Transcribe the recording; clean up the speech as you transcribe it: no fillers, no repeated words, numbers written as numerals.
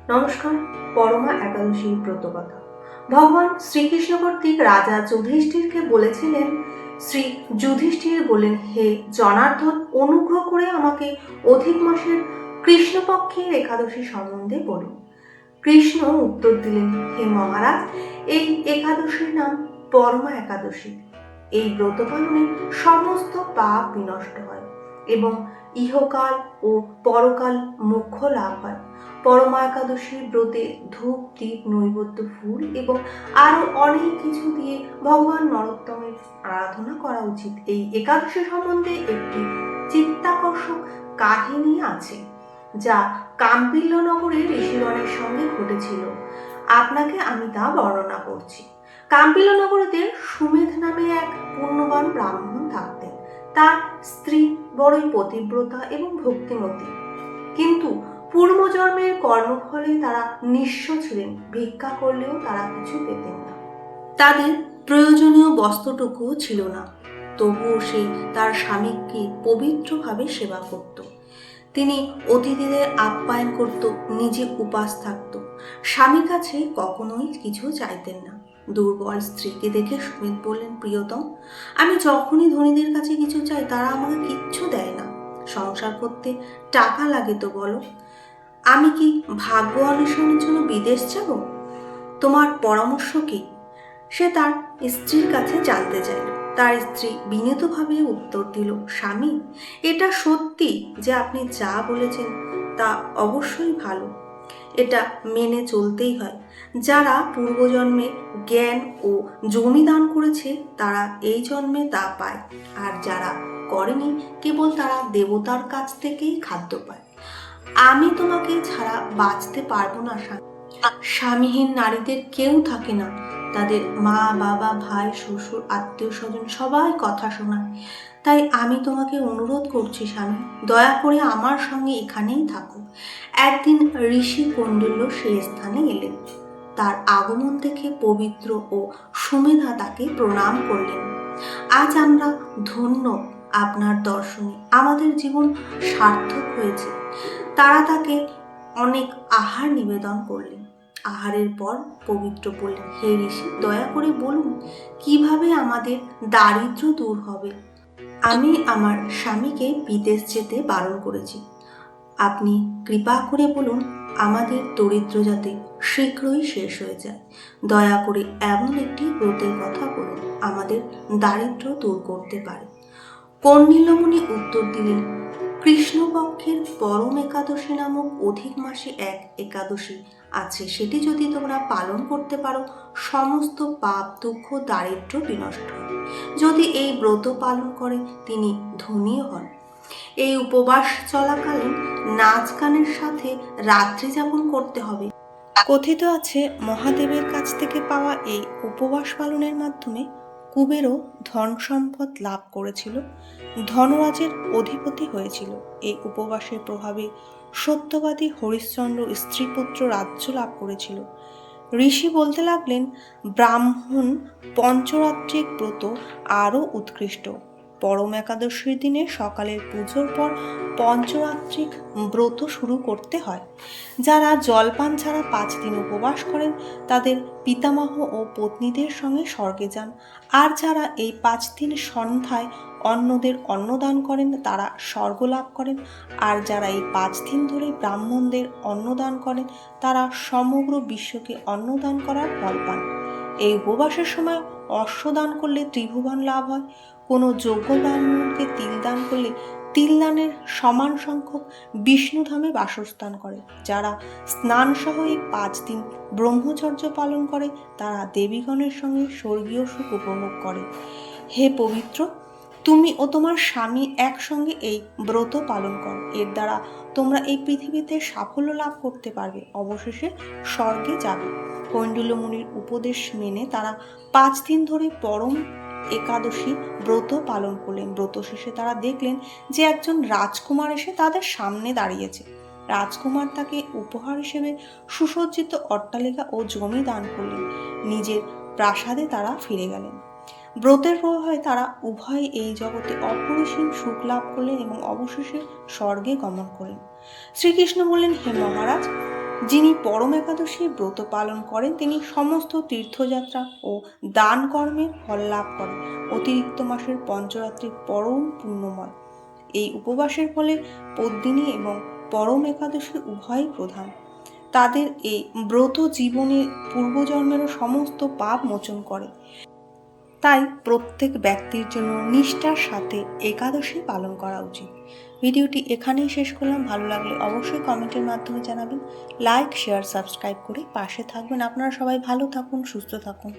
নমস্কার। পরমা একাদশীর ব্রতকথা। ভগবান শ্রীকৃষ্ণ কর্তৃক রাজা যুধিষ্ঠিরকে বলেছিলেন। শ্রী যুধিষ্ঠির বলেন, হে জনার্দন, অনুগ্রহ করে আমাকে অধিক মাসের কৃষ্ণপক্ষের একাদশী সম্বন্ধে বলুন। কৃষ্ণ উত্তর দিলেন, হে মহারাজ, এই একাদশীর নাম পরমা একাদশী। এই ব্রত পালনে সমস্ত পাপ বিনষ্ট হয় এবং ইহকাল ও পরকাল মোক্ষ লাভ হয়। পরমা একাদশীর ব্রতে ধূপ, দীপ, নৈবেদ্য, ফুল এবং আরো অনেক কিছু দিয়ে ভগবান নরোত্তমের আরাধনা করা উচিত। এই একাদশী সম্বন্ধে একটি চিত্তাকর্ষক কাহিনী আছে, যা কাম্পিল্য নগরের ঋষিগণের সঙ্গে ঘটেছিল। আপনাকে আমি তা বর্ণনা করছি। কাম্পিল্য নগরীতে সুমেধ নামে এক পুণ্যবান ব্রাহ্মণ থাকতেন। তার স্ত্রী বড়ই পতিব্রতা এবং ভক্তিমতী, কিন্তু পূর্বজন্মের কর্মফলে তারা নিঃস্ব ছিলেন। ভিক্ষা করলেও তারা কিছু পেতেন না। তাদের প্রয়োজনীয় বস্ত্রটুকুও ছিল না। তবুও সে তার স্বামীকে পবিত্রভাবে সেবা করত। তিনি অতিথিদের আপ্যায়ন করত, নিজে উপাস থাকত, স্বামীর কাছে কখনোই কিছু চাইতেন না। দুর্বল স্ত্রীকে দেখে সুমিত বললেন, প্রিয়তম, আমি যখনই ধনীদের কাছে কিছু চাই তারা আমাকে কিচ্ছু দেয় না। সংসার করতে টাকা লাগে তো বলো, আমি কি ভাগ্য অন্বেষণের জন্য বিদেশ যাব? তোমার পরামর্শ কি? সে তার স্ত্রীর কাছে জানতে চাইল। তার স্ত্রী বিনীতভাবে উত্তর দিল, স্বামী, এটা সত্যি যে আপনি যা বলেছেন তা অবশ্যই ভালো। এটা মেনে চলতেই হয়। যারা পূর্বজন্মে জ্ঞান ও জমি দান করেছে তারা এই জন্মে তা পায়, আর যারা করেনি কেবল তারা দেবতার কাছ থেকেই খাদ্য পায়। আমি তোমাকে ছাড়া বাঁচতে পারবো না। স্বামীহীন নারীদের কেউ থাকে না। তাদের মা, বাবা, ভাই, শ্বশুর, আত্মীয় স্বজন সবাই কথা শোনায়। তাই আমি তোমাকে অনুরোধ করছি স্বামী, দয়া করে আমার সঙ্গে এখানেই থাকো। একদিন ঋষি কৌন্ডিল্য সেই স্থানে এলেন। তার আগমন দেখে পবিত্র ও সুমেধা তাকে প্রণাম করলেন। আজ আমরা ধন্য আপনার দর্শনে, আমাদের জীবন সার্থক হয়েছে। তারা তাকে অনেক আহার নিবেদন করলেন। আহারের পর পবিত্র বললেন, হে ঋষি, দয়া করে বলুন কিভাবে আমাদের দারিদ্র দূর হবে। আমি আমার স্বামীকে বিদেশ যেতে বারণ করেছি। আপনি কৃপা করে বলুন আমাদের দরিদ্র যাতে শীঘ্রই শেষ হয়ে যায়। দয়া করে এমন একটি ব্রতের কথা বলুন আমাদের দারিদ্র দূর করতে পারে। কৌন্ডিল্যমুনি উত্তর দিলেন, কৃষ্ণপক্ষের পরম একাদশী নামক অধিক মাসে এক একাদশী আছে। সেটি যদি তোমরা পালন করতে পারো, সমস্ত পাপ, দুঃখ, দারিদ্র বিনষ্ট হয়। যদি এই ব্রত পালন করে তিনি ধনীও হন। এই উপবাস চলাকালীন নাচ গানের সাথে রাত্রি যাপন করতে হবে। কথিত আছে, মহাদেবের কাছ থেকে পাওয়া এই উপবাস পালনের মাধ্যমে কুবেরও ধন সম্পদ লাভ করেছিল, ধনরাজের অধিপতি হয়েছিল। এই উপবাসের প্রভাবে সত্যবাদী হরিশ্চন্দ্র স্ত্রীপুত্র রাজ্য লাভ করেছিল। ঋষি বলতে লাগলেন, ব্রাহ্মণ পঞ্চরাত্রিক ব্রত আরও উৎকৃষ্ট। পরম একাদশীর দিনে সকালের পুজোর পর পঞ্চরাত্রিক ব্রত শুরু করতে হয়। যারা জলপান ছাড়া 5 দিন উপবাস করেন তাদের পিতামহ ও পত্নীদের সঙ্গে স্বর্গে যান। আর যারা এই 5 দিন সন্ধ্যায় অন্যদের অন্নদান করেন তারা স্বর্গ লাভ করেন। আর যারা এই 5 দিন ধরে ব্রাহ্মণদের অন্নদান করেন তারা সমগ্র বিশ্বকে অন্নদান করার ফল পান। এই উপবাসের সময় অশ্বদান করলে ত্রিভুবন লাভ হয়। কোনো যোগ্য ব্রাহ্মণকে তিল দান করলে তিল দানের সমান সংখ্যক বিষ্ণুধামে বাসস্থান করে। যারা স্নান সহ এই 5 দিন ব্রহ্মচর্য পালন করে তারা দেবীগণের সঙ্গে স্বর্গীয় সুখ উপভোগ করে। হে পবিত্র, তুমি ও তোমার স্বামী একসঙ্গে এই ব্রত পালন করো। এর দ্বারা তোমরা এই পৃথিবীতে সাফল্য লাভ করতে পারবে, অবশেষে স্বর্গে যাবে। কৌন্ডিল্য মুনির উপদেশ মেনে তারা 5 দিন ধরে পরম একাদশী ব্রত পালন করলেন। ব্রত শেষে তারা দেখলেন যে একজন রাজকুমার এসে তাদের সামনে দাঁড়িয়েছে। রাজকুমার তাকে উপহার হিসেবে সুসজ্জিত অট্টালিকা ও জমি দান করলেন। নিজের প্রাসাদে তারা ফিরে গেলেন। ব্রতের প্রভাবে তারা উভয় এই জগতে অপরিসীম সুখ লাভ করলেন এবং অবশেষে স্বর্গে গমন করলেন। শ্রীকৃষ্ণ বললেন, হে মহারাজ, যিনি পরম একাদশীর ব্রত পালন করেন তিনি সমস্ত তীর্থযাত্রা ও দান কর্মের ফল লাভ করেন। অতিরিক্ত মাসের পঞ্চরাত্রি পরম পুণ্যময়। এই উপবাসের ফলে পদ্মিনী এবং পরম একাদশী উভয়ই প্রধান। তাদের এই ব্রত জীবনের পূর্বজন্মেরও সমস্ত পাপ মোচন করে। তাই প্রত্যেক ব্যক্তির জন্য নিষ্ঠার সাথে একাদশী পালন করা উচিত। ভিডিওটি এখানেই শেষ করলাম। ভালো লাগলে অবশ্যই কমেন্টের মাধ্যমে জানাবেন। লাইক, শেয়ার, সাবস্ক্রাইব করে পাশে থাকবেন। আপনারা সবাই ভালো থাকুন, সুস্থ থাকুন।